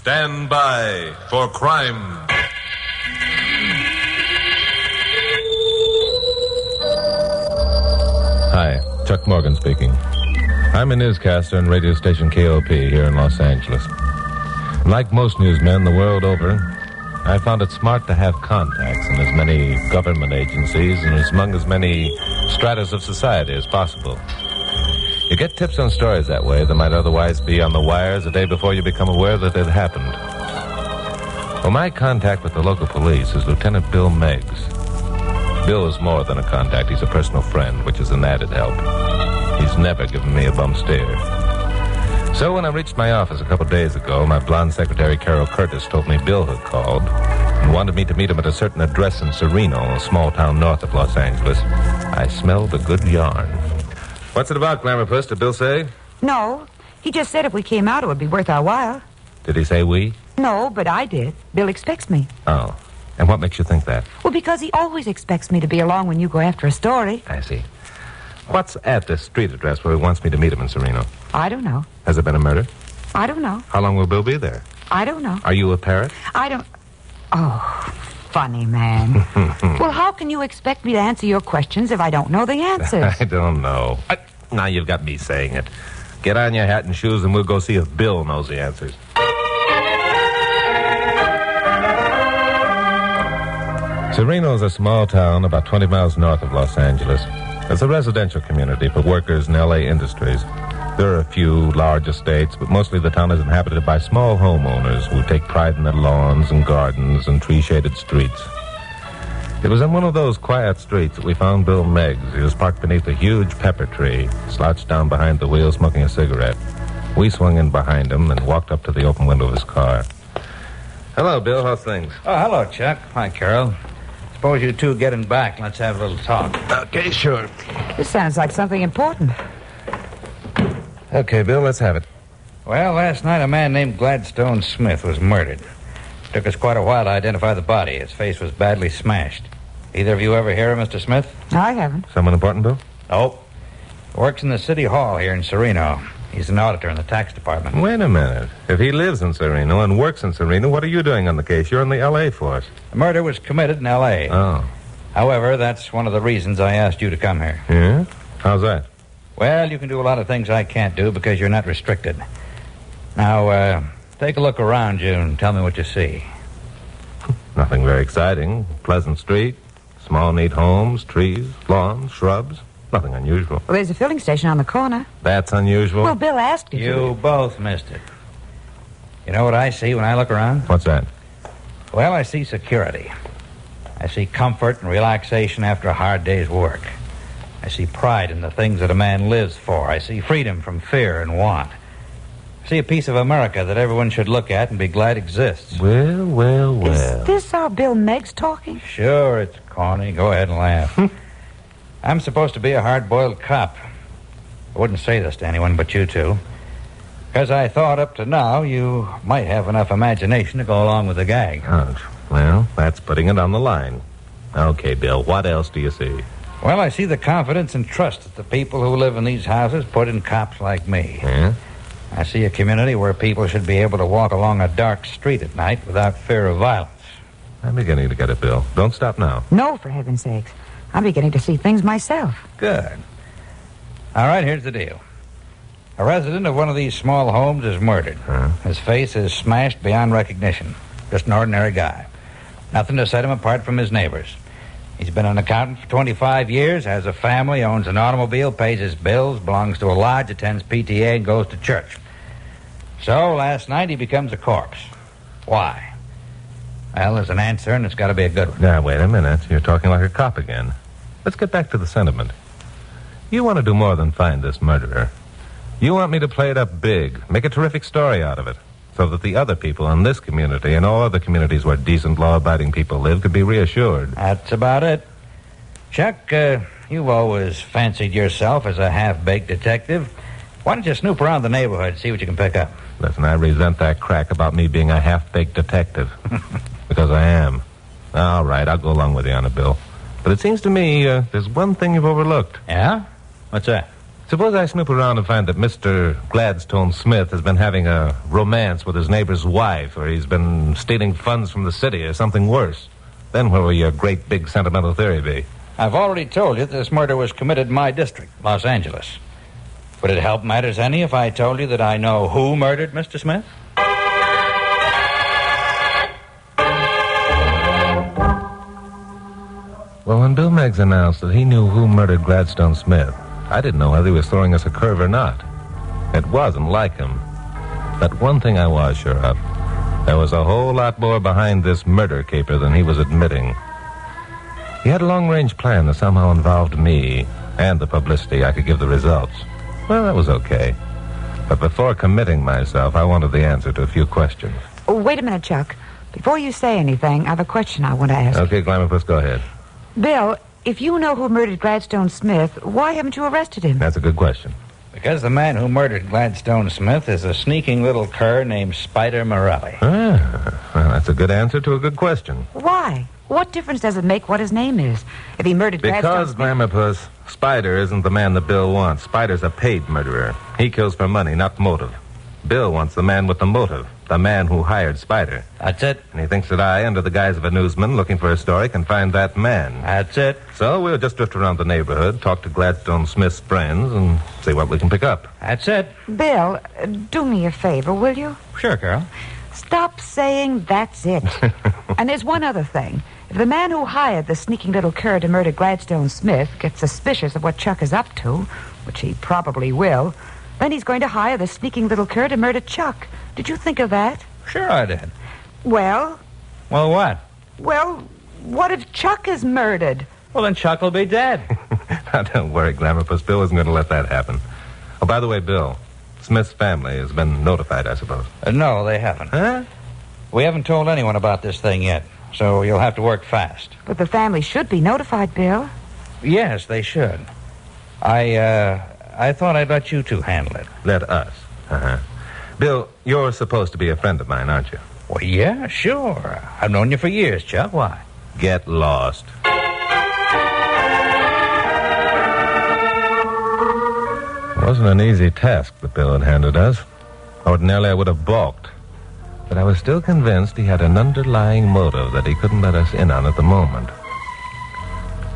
Stand by for crime. Hi, Chuck Morgan speaking. I'm a newscaster on radio station KOP here in Los Angeles. Like most newsmen the world over, I found it smart to have contacts in as many government agencies and among as many stratas of society as possible. You get tips on stories that way that might otherwise be on the wires a day before you become aware that it happened. Well, my contact with the local police is Lieutenant Bill Miggs. Bill is more than a contact. He's a personal friend, which is an added help. He's never given me a bum steer. So when I reached my office a couple days ago, my blonde secretary, Carol Curtis, told me Bill had called and wanted me to meet him at a certain address in Sereno, a small town north of Los Angeles. I smelled a good yarn. What's it about, Glamourpuss? Did Bill say? No. He just said if we came out, it would be worth our while. Did he say we? No, but I did. Bill expects me. Oh. And what makes you think that? Well, because he always expects me to be along when you go after a story. I see. What's at the street address where he wants me to meet him in Sereno? I don't know. Has there been a murder? I don't know. How long will Bill be there? I don't know. Are you a parrot? I don't... Oh, funny man. Well, how can you expect me to answer your questions if I don't know the answers? I don't know. Now you've got me saying it. Get on your hat and shoes and we'll go see if Bill knows the answers. Sereno is a small town about 20 miles north of Los Angeles. It's a residential community for workers in L.A. industries. There are a few large estates, but mostly the town is inhabited by small homeowners who take pride in their lawns and gardens and tree-shaded streets. It was in one of those quiet streets that we found Bill Miggs. He was parked beneath a huge pepper tree, slouched down behind the wheel smoking a cigarette. We swung in behind him and walked up to the open window of his car. Hello, Bill. How's things? Oh, hello, Chuck. Hi, Carol. Suppose you two get in back. Let's have a little talk. Okay, sure. This sounds like something important. Okay, Bill, let's have it. Well, last night a man named Gladstone Smith was murdered. Took us quite a while to identify the body. His face was badly smashed. Either of you ever hear of Mr. Smith? I haven't. Someone important, Bill? Nope. Works in the city hall here in Sereno. He's an auditor in the tax department. Wait a minute. If he lives in Sereno and works in Sereno, what are you doing on the case? You're in the L.A. force. The murder was committed in L.A. Oh. However, that's one of the reasons I asked you to come here. Yeah? How's that? Well, you can do a lot of things I can't do because you're not restricted. Now, take a look around you and tell me what you see. Nothing very exciting. Pleasant street, small, neat homes, trees, lawns, shrubs. Nothing unusual. Well, there's a filling station on the corner. That's unusual? Well, Bill asked if You both missed it. You know what I see when I look around? What's that? Well, I see security. I see comfort and relaxation after a hard day's work. I see pride in the things that a man lives for. I see freedom from fear and want. I see a piece of America that everyone should look at and be glad exists. Well. Is this our Bill Miggs talking? Sure, it's corny. Go ahead and laugh. I'm supposed to be a hard-boiled cop. I wouldn't say this to anyone but you two. Because I thought up to now you might have enough imagination to go along with the gag. Ouch. Well, that's putting it on the line. Okay, Bill, what else do you see? Well, I see the confidence and trust that the people who live in these houses put in cops like me. Yeah? I see a community where people should be able to walk along a dark street at night without fear of violence. I'm beginning to get it, Bill. Don't stop now. No, for heaven's sakes. I'm beginning to see things myself. Good. All right, here's the deal. A resident of one of these small homes is murdered. His face is smashed beyond recognition. Just an ordinary guy. Nothing to set him apart from his neighbors. He's been an accountant for 25 years, has a family, owns an automobile, pays his bills, belongs to a lodge, attends PTA, and goes to church. So last night he becomes a corpse. Why? Well, there's an answer, and it's got to be a good one. Now, wait a minute. You're talking like a cop again. Let's get back to the sentiment. You want to do more than find this murderer. You want me to play it up big, make a terrific story out of it, so that the other people in this community and all other communities where decent, law-abiding people live could be reassured. That's about it. Chuck, you've always fancied yourself as a half-baked detective. Why don't you snoop around the neighborhood, see what you can pick up? Listen, I resent that crack about me being a half-baked detective. Because I am. All right, I'll go along with you on it, Bill. But it seems to me there's one thing you've overlooked. Yeah? What's that? Suppose I snoop around and find that Mr. Gladstone Smith has been having a romance with his neighbor's wife, or he's been stealing funds from the city, or something worse. Then where will your great big sentimental theory be? I've already told you that this murder was committed in my district, Los Angeles. Would it help matters any if I told you that I know who murdered Mr. Smith? Well, when Bill Miggs announced that he knew who murdered Gladstone Smith, I didn't know whether he was throwing us a curve or not. It wasn't like him. But one thing I was sure of. There was a whole lot more behind this murder caper than he was admitting. He had a long-range plan that somehow involved me and the publicity I could give the results. Well, that was okay. But before committing myself, I wanted the answer to a few questions. Oh, wait a minute, Chuck. Before you say anything, I have a question I want to ask. Okay, Glamourpuss, go ahead. Bill, if you know who murdered Gladstone Smith, why haven't you arrested him? That's a good question. Because the man who murdered Gladstone Smith is a sneaking little cur named Spider Morelli. Ah, well, that's a good answer to a good question. Why? What difference does it make what his name is? If he murdered Because, Gladstone Glamourpuss, Spider isn't the man that Bill wants. Spider's a paid murderer. He kills for money, not motive. Bill wants the man with the motive, the man who hired Spider. That's it. And he thinks that I, under the guise of a newsman looking for a story, can find that man. That's it. So we'll just drift around the neighborhood, talk to Gladstone Smith's friends, and see what we can pick up. That's it. Bill, do me a favor, will you? Sure, Carol. Stop saying that's it. And there's one other thing. If the man who hired the sneaking little cur to murder Gladstone Smith gets suspicious of what Chuck is up to, which he probably will, then he's going to hire the sneaking little cur to murder Chuck. Did you think of that? Sure I did. Well, Well, what? what if Chuck is murdered? Well, then Chuck will be dead. Now, don't worry, Glamourpuss. Bill isn't going to let that happen. Oh, by the way, Bill, Smith's family has been notified, I suppose. No, they haven't. Huh? We haven't told anyone about this thing yet, so you'll have to work fast. But the family should be notified, Bill. Yes, they should. I thought I'd let you two handle it. Let us. Uh-huh. Bill, you're supposed to be a friend of mine, aren't you? Well, yeah, sure. I've known you for years, Chuck. Why? Get lost. It wasn't an easy task that Bill had handed us. Ordinarily, I would have balked. But I was still convinced he had an underlying motive that he couldn't let us in on at the moment.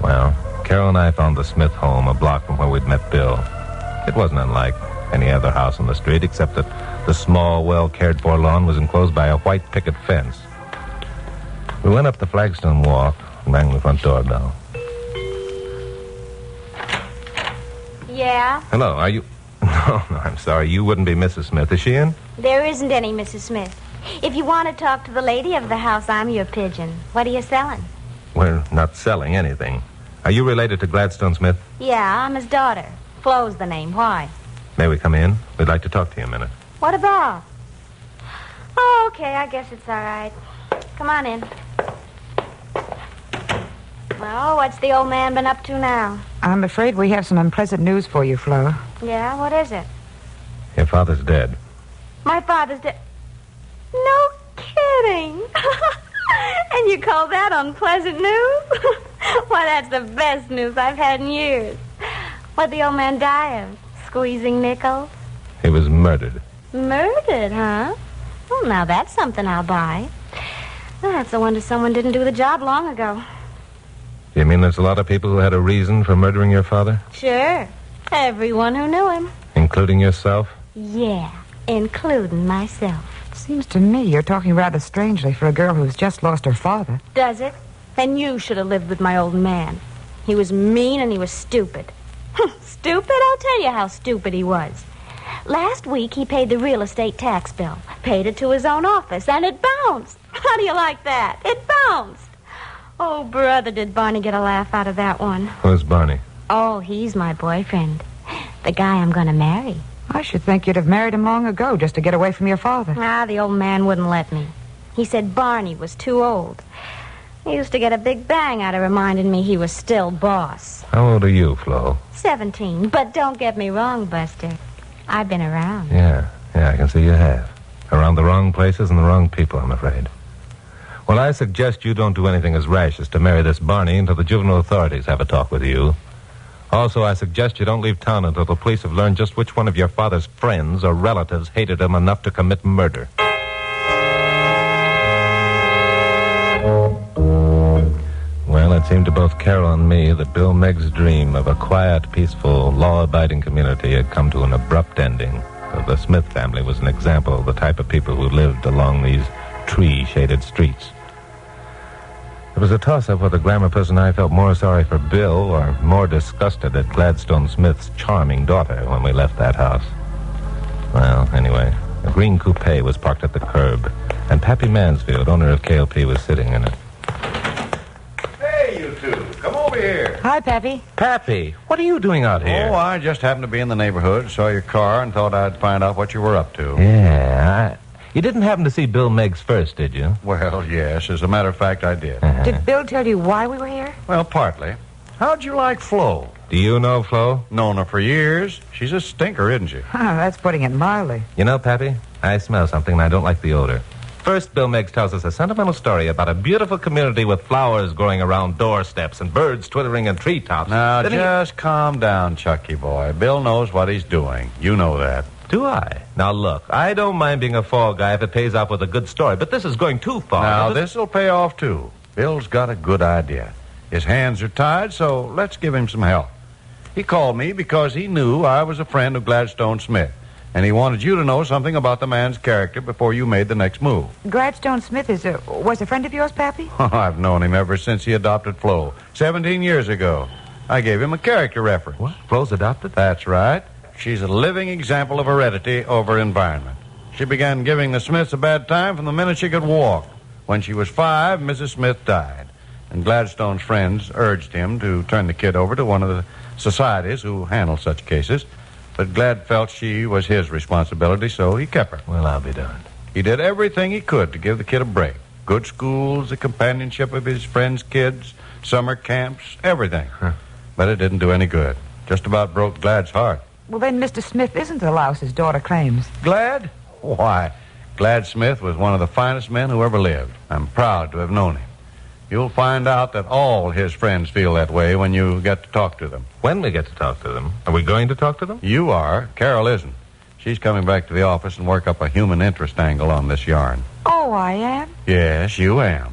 Well, Carol and I found the Smith home a block from where we'd met Bill. It wasn't unlike any other house on the street, except that the small, well-cared-for lawn was enclosed by a white picket fence. We went up the flagstone walk and rang the front doorbell. Yeah? Hello, are you... No, I'm sorry. You wouldn't be Mrs. Smith. Is she in? There isn't any Mrs. Smith. If you want to talk to the lady of the house, I'm your pigeon. What are you selling? We're not selling anything. Are you related to Gladstone Smith? Yeah, I'm his daughter. Flo's the name. Why? May we come in? We'd like to talk to you a minute. What about? Oh, okay, I guess it's all right. Come on in. Well, what's the old man been up to now? I'm afraid we have some unpleasant news for you, Flo. Yeah, what is it? Your father's dead. My father's dead. No kidding. And you call that unpleasant news? Why, that's the best news I've had in years. What'd the old man die of? Squeezing nickels? He was murdered. Murdered, huh? Well, now that's something I'll buy. That's a wonder someone didn't do the job long ago. You mean there's a lot of people who had a reason for murdering your father? Sure. Everyone who knew him. Including yourself? Yeah, including myself. Seems to me you're talking rather strangely for a girl who's just lost her father. Does it? Then you should have lived with my old man. He was mean and he was stupid. Stupid? I'll tell you how stupid he was. Last week he paid the real estate tax bill. Paid it to his own office, and it bounced. How do you like that? It bounced. Oh, brother, did Barney get a laugh out of that one. Who's Barney? Oh, he's my boyfriend. The guy I'm going to marry. I should think you'd have married him long ago just to get away from your father. The old man wouldn't let me. He said Barney was too old. He used to get a big bang out of reminding me he was still boss. How old are you, Flo? 17. But don't get me wrong, Buster. I've been around. Yeah, I can see you have. Around the wrong places and the wrong people, I'm afraid. Well, I suggest you don't do anything as rash as to marry this Barney until the juvenile authorities have a talk with you. Also, I suggest you don't leave town until the police have learned just which one of your father's friends or relatives hated him enough to commit murder. Well, it seemed to both Carol and me that Bill Miggs' dream of a quiet, peaceful, law-abiding community had come to an abrupt ending. The Smith family was an example of the type of people who lived along these tree-shaded streets. It was a toss-up whether Glamour Puss and I felt more sorry for Bill or more disgusted at Gladstone Smith's charming daughter when we left that house. Well, anyway, a green coupe was parked at the curb, and Pappy Mansfield, owner of KLP, was sitting in it. Hey, you two. Come over here. Hi, Pappy. Pappy, what are you doing out here? Oh, I just happened to be in the neighborhood, saw your car, and thought I'd find out what you were up to. Yeah, You didn't happen to see Bill Miggs first, did you? Well, yes. As a matter of fact, I did. Did Bill tell you why we were here? Well, partly. How'd you like Flo? Do you know Flo? Known her for years. She's a stinker, isn't she? That's putting it mildly. You know, Pappy, I smell something and I don't like the odor. First, Bill Miggs tells us a sentimental story about a beautiful community with flowers growing around doorsteps and birds twittering in treetops. Now, just calm down, Chucky boy. Bill knows what he's doing. You know that. Do I? Now, look, I don't mind being a fall guy if it pays off with a good story, but this is going too far. Now, this'll pay off, too. Bill's got a good idea. His hands are tied, so let's give him some help. He called me because he knew I was a friend of Gladstone Smith, and he wanted you to know something about the man's character before you made the next move. Gladstone Smith was a friend of yours, Pappy? I've known him ever since he adopted Flo, 17 years ago. I gave him a character reference. What? Flo's adopted? That's right. She's a living example of heredity over environment. She began giving the Smiths a bad time from the minute she could walk. When she was 5, Mrs. Smith died, and Gladstone's friends urged him to turn the kid over to one of the societies who handle such cases. But Glad felt she was his responsibility, so he kept her. Well, I'll be darned. He did everything he could to give the kid a break. Good schools, the companionship of his friends' kids, summer camps, everything. But it didn't do any good. Just about broke Glad's heart. Well, then Mr. Smith isn't the louse his daughter claims. Glad? Why, Glad Smith was one of the finest men who ever lived. I'm proud to have known him. You'll find out that all his friends feel that way when you get to talk to them. When we get to talk to them? Are we going to talk to them? You are. Carol isn't. She's coming back to the office and work up a human interest angle on this yarn. Oh, I am? Yes, you am.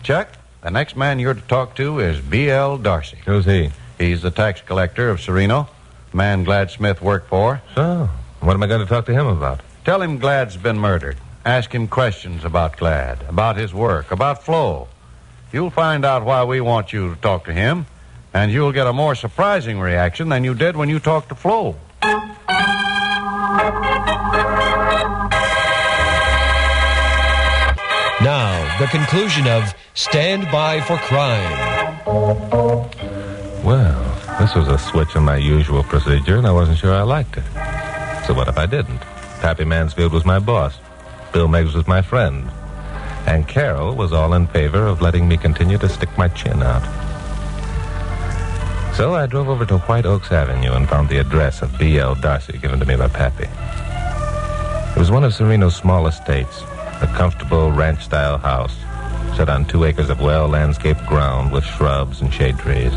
Chuck, the next man you're to talk to is B.L. Darcy. Who's he? He's the tax collector of Sereno, man Glad Smith worked for. So, what am I going to talk to him about? Tell him Glad's been murdered. Ask him questions about Glad, about his work, about Flo. You'll find out why we want you to talk to him, and you'll get a more surprising reaction than you did when you talked to Flo. Now, the conclusion of Stand By for Crime. Well, this was a switch in my usual procedure, and I wasn't sure I liked it. So what if I didn't? Pappy Mansfield was my boss. Bill Miggs was my friend. And Carol was all in favor of letting me continue to stick my chin out. So I drove over to White Oaks Avenue and found the address of B.L. Darcy given to me by Pappy. It was one of Sereno's small estates, a comfortable ranch-style house set on 2 acres of well-landscaped ground with shrubs and shade trees.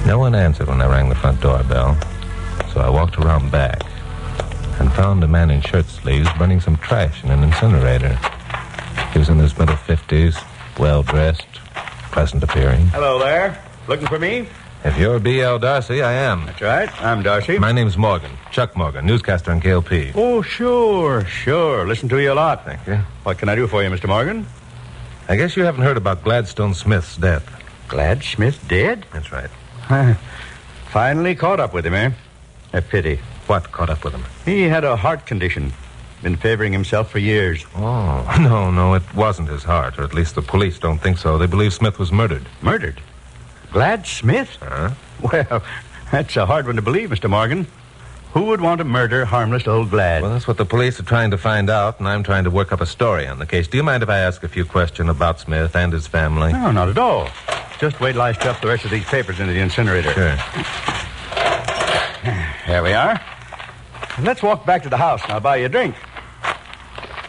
No one answered when I rang the front doorbell, so I walked around back and found a man in shirt sleeves burning some trash in an incinerator. He was in his middle 50s, well-dressed, pleasant-appearing. Hello there. Looking for me? If you're B.L. Darcy, I am. That's right. I'm Darcy. My name's Morgan, Chuck Morgan, newscaster in KLP. Oh, sure. Listen to you a lot. Thank you. What can I do for you, Mr. Morgan? I guess you haven't heard about Gladstone Smith's death. Glad Smith dead? That's right. Finally caught up with him, eh? A pity. What caught up with him? He had a heart condition. Been favoring himself for years. Oh, no, it wasn't his heart, or at least the police don't think so. They believe Smith was murdered. Murdered? Glad Smith? Huh? Well, that's a hard one to believe, Mr. Morgan. Who would want to murder harmless old Glad? Well, that's what the police are trying to find out, and I'm trying to work up a story on the case. Do you mind if I ask a few questions about Smith and his family? No, not at all. Just wait till I stuff the rest of these papers into the incinerator. Sure. There we are. Let's walk back to the house, and I'll buy you a drink.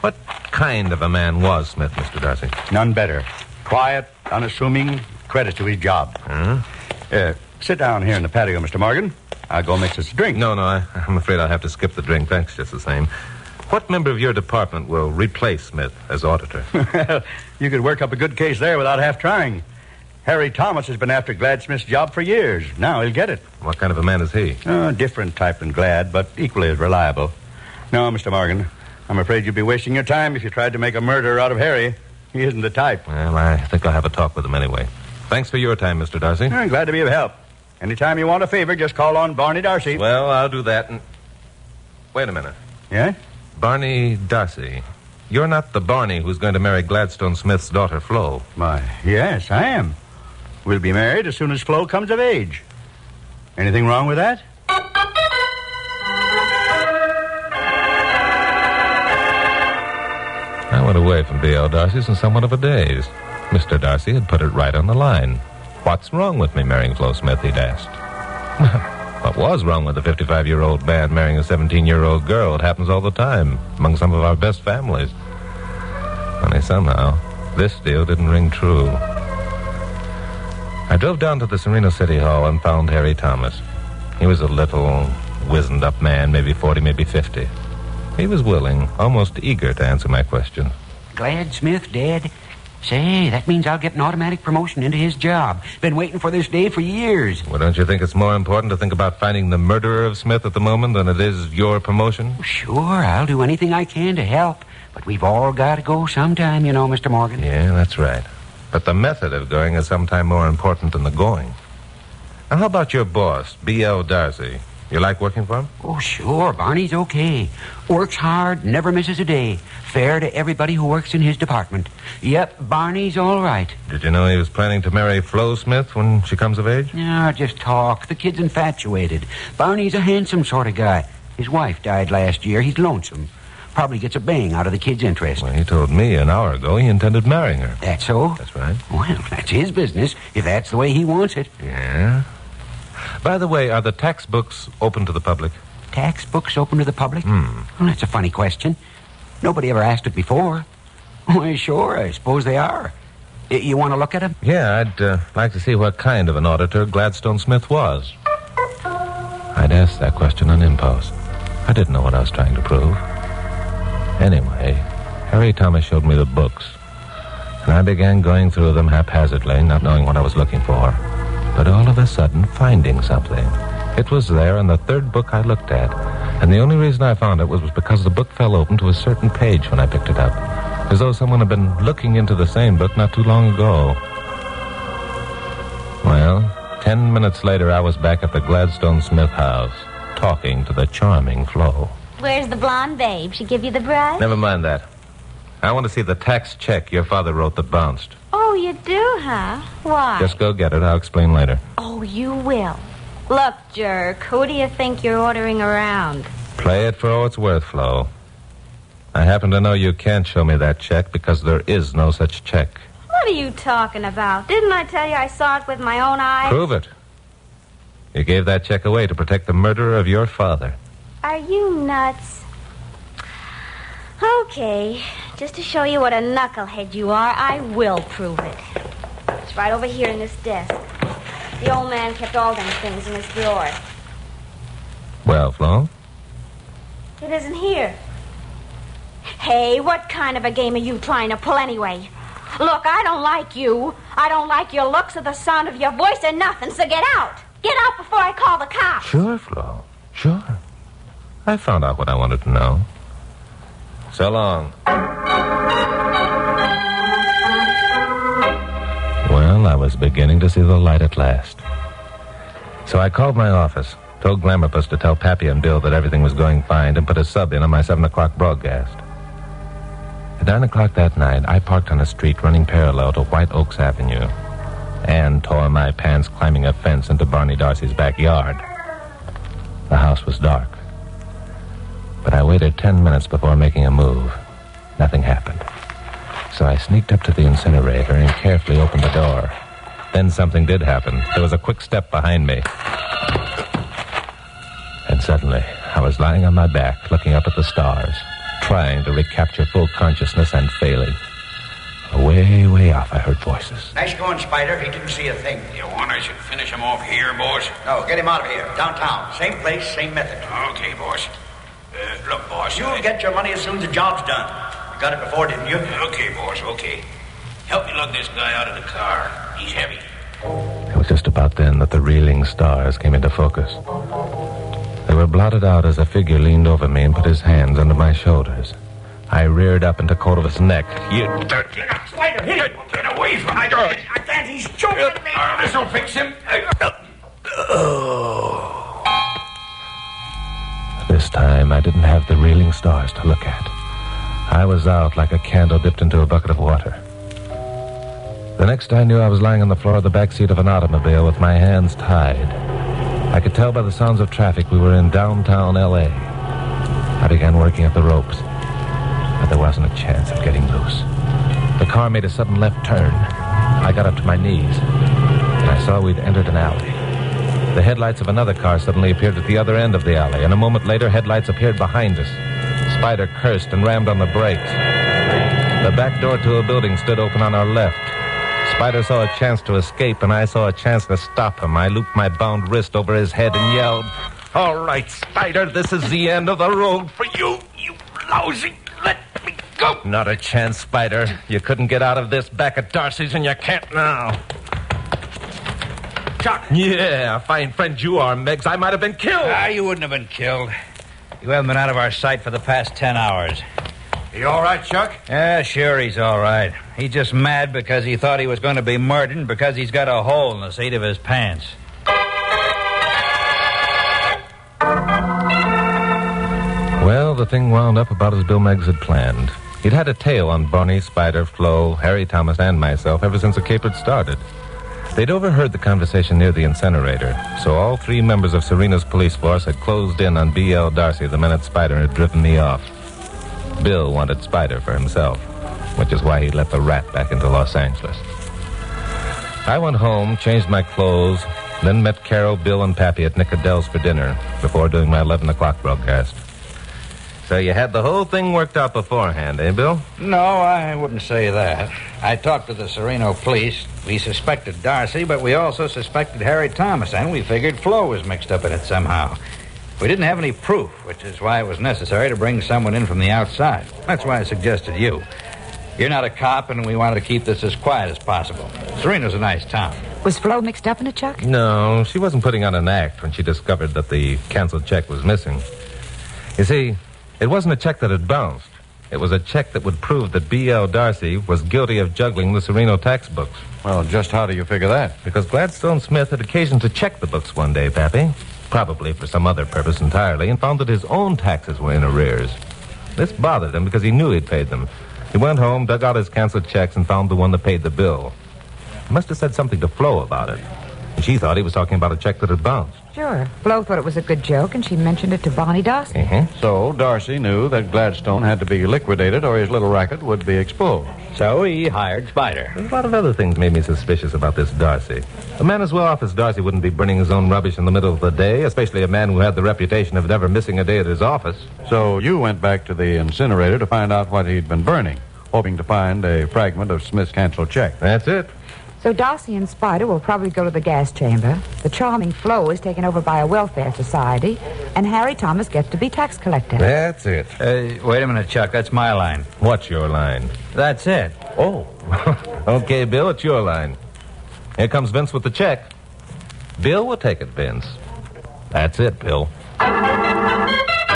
What kind of a man was Smith, Mr. Darcy? None better. Quiet, unassuming, credit to his job. Huh? Sit down here in the patio, Mr. Morgan. I'll go mix us a drink. No, I'm afraid I'll have to skip the drink. Thanks, just the same. What member of your department will replace Smith as auditor? You could work up a good case there without half trying. Harry Thomas has been after Glad Smith's job for years. Now he'll get it. What kind of a man is he? Different type than Glad, but equally as reliable. No, Mr. Morgan, I'm afraid you'd be wasting your time if you tried to make a murderer out of Harry. He isn't the type. Well, I think I'll have a talk with him anyway. Thanks for your time, Mr. Darcy. I'm glad to be of help. Anytime you want a favor, just call on Barney Darcy. Well, I'll do that. And wait a minute. Yeah? Barney Darcy. You're not the Barney who's going to marry Gladstone Smith's daughter, Flo. Why, yes, I am. We'll be married as soon as Flo comes of age. Anything wrong with that? I went away from B.L. Darcy's in somewhat of a daze. Mr. Darcy had put it right on the line. What's wrong with me marrying Flo Smith, he'd asked. What was wrong with a 55-year-old man marrying a 17-year-old girl? It happens all the time among some of our best families. Only somehow, this deal didn't ring true. I drove down to the Sereno City Hall and found Harry Thomas. He was a little, wizened-up man, maybe 40, maybe 50. He was willing, almost eager to answer my question. Glad Smith dead? Say, that means I'll get an automatic promotion into his job. Been waiting for this day for years. Well, don't you think it's more important to think about finding the murderer of Smith at the moment than it is your promotion? Sure, I'll do anything I can to help. But we've all got to go sometime, you know, Mr. Morgan. Yeah, that's right. But the method of going is sometime more important than the going. Now, how about your boss, B.L. Darcy? You like working for him? Oh, sure. Barney's okay. Works hard, never misses a day. Fair to everybody who works in his department. Yep, Barney's all right. Did you know he was planning to marry Flo Smith when she comes of age? No, just talk. The kid's infatuated. Barney's a handsome sort of guy. His wife died last year. He's lonesome. Probably gets a bang out of the kid's interest. Well, he told me an hour ago he intended marrying her. That's so? That's right. Well, that's his business, if that's the way he wants it. Yeah. By the way, are the tax books open to the public? Tax books open to the public? Well, that's a funny question. Nobody ever asked it before. Why, sure, I suppose they are. You want to look at them? Yeah, I'd like to see what kind of an auditor Gladstone Smith was. I'd asked that question on impulse. I didn't know what I was trying to prove. Anyway, Harry Thomas showed me the books, and I began going through them haphazardly, not knowing what I was looking for, but all of a sudden finding something. It was there in the third book I looked at, and the only reason I found it was because the book fell open to a certain page when I picked it up, as though someone had been looking into the same book not too long ago. Well, 10 minutes later, I was back at the Gladstone Smith house, talking to the charming Flo. Where's the blonde babe? She give you the brush? Never mind that. I want to see the tax check your father wrote that bounced. Oh, you do, huh? Why? Just go get it. I'll explain later. Oh, you will. Look, jerk, who do you think you're ordering around? Play it for all it's worth, Flo. I happen to know you can't show me that check because there is no such check. What are you talking about? Didn't I tell you I saw it with my own eyes? Prove it. You gave that check away to protect the murderer of your father. Are you nuts? Okay, just to show you what a knucklehead you are, I will prove it. It's right over here in this desk. The old man kept all them things in his drawer. Well, Flo? It isn't here. Hey, what kind of a game are you trying to pull anyway? Look, I don't like you. I don't like your looks or the sound of your voice or nothing, so get out. Get out before I call the cops. Sure, Flo. Sure. I found out what I wanted to know. So long. Well, I was beginning to see the light at last. So I called my office, told Glamourpuss to tell Pappy and Bill that everything was going fine, and put a sub in on my 7 o'clock broadcast. At 9 o'clock that night, I parked on a street running parallel to White Oaks Avenue. Ann tore my pants climbing a fence into Barney Darcy's backyard. The house was dark. But I waited 10 minutes before making a move. Nothing happened. So I sneaked up to the incinerator and carefully opened the door. Then something did happen. There was a quick step behind me. And suddenly, I was lying on my back, looking up at the stars, trying to recapture full consciousness and failing. Way off, I heard voices. Nice going, Spider. He didn't see a thing. You want I should finish him off here, boss? No, get him out of here. Downtown. Same place, same method. Okay, boss. Look, boss. You'll get your money as soon as the job's done. You got it before, didn't you? Okay, boss, okay. Help me lug this guy out of the car. He's heavy. It was just about then that the reeling stars came into focus. They were blotted out as a figure leaned over me and put his hands under my shoulders. I reared up and took hold of his neck. You dirty... Spider, hit him! Get away from me! I can't. He's choking me! This'll fix him. This time, I didn't have the reeling stars to look at. I was out like a candle dipped into a bucket of water. The next I knew, I was lying on the floor of the back seat of an automobile with my hands tied. I could tell by the sounds of traffic we were in downtown L.A. I began working at the ropes, but there wasn't a chance of getting loose. The car made a sudden left turn. I got up to my knees, and I saw we'd entered an alley. The headlights of another car suddenly appeared at the other end of the alley, and a moment later, headlights appeared behind us. Spider cursed and rammed on the brakes. The back door to a building stood open on our left. Spider saw a chance to escape, and I saw a chance to stop him. I looped my bound wrist over his head and yelled, "All right, Spider, this is the end of the road for you, you lousy. Let me go." Not a chance, Spider. You couldn't get out of this back at Darcy's, and you can't now. Chuck. Yeah, a fine friend you are, Miggs. I might have been killed. You wouldn't have been killed. You haven't been out of our sight for the past 10 hours. You all right, Chuck? Yeah, sure, he's all right. He's just mad because he thought he was going to be murdered and because he's got a hole in the seat of his pants. Well, the thing wound up about as Bill Miggs had planned. He'd had a tail on Barney, Spider, Flo, Harry Thomas, and myself ever since the caper had started. They'd overheard the conversation near the incinerator, so all three members of Serena's police force had closed in on B.L. Darcy the minute Spider had driven me off. Bill wanted Spider for himself, which is why he let the rat back into Los Angeles. I went home, changed my clothes, then met Carol, Bill, and Pappy at Nick Adele's for dinner before doing my 11 o'clock broadcast. So you had the whole thing worked out beforehand, eh, Bill? No, I wouldn't say that. I talked to the Sereno police. We suspected Darcy, but we also suspected Harry Thomas, and we figured Flo was mixed up in it somehow. We didn't have any proof, which is why it was necessary to bring someone in from the outside. That's why I suggested you. You're not a cop, and we wanted to keep this as quiet as possible. Serena's a nice town. Was Flo mixed up in it, Chuck? No, she wasn't putting on an act when she discovered that the canceled check was missing. You see, it wasn't a check that had bounced. It was a check that would prove that B.L. Darcy was guilty of juggling the Sereno tax books. Well, just how do you figure that? Because Gladstone Smith had occasion to check the books one day, Pappy, probably for some other purpose entirely, and found that his own taxes were in arrears. This bothered him because he knew he'd paid them. He went home, dug out his canceled checks, and found the one that paid the bill. He must have said something to Flo about it. She thought he was talking about a check that had bounced. Sure. Flo thought it was a good joke, and she mentioned it to Bonnie Dawson. So Darcy knew that Gladstone had to be liquidated or his little racket would be exposed. So he hired Spider. There's a lot of other things made me suspicious about this Darcy. A man as well off as Darcy wouldn't be burning his own rubbish in the middle of the day, especially a man who had the reputation of never missing a day at his office. So you went back to the incinerator to find out what he'd been burning, hoping to find a fragment of Smith's canceled check. That's it. So Darcy and Spider will probably go to the gas chamber. The charming Flo is taken over by a welfare society, and Harry Thomas gets to be tax collector. That's it. Wait a minute, Chuck. That's my line. What's your line? That's it. Oh. Okay, Bill, it's your line. Here comes Vince with the check. Bill will take it, Vince. That's it, Bill.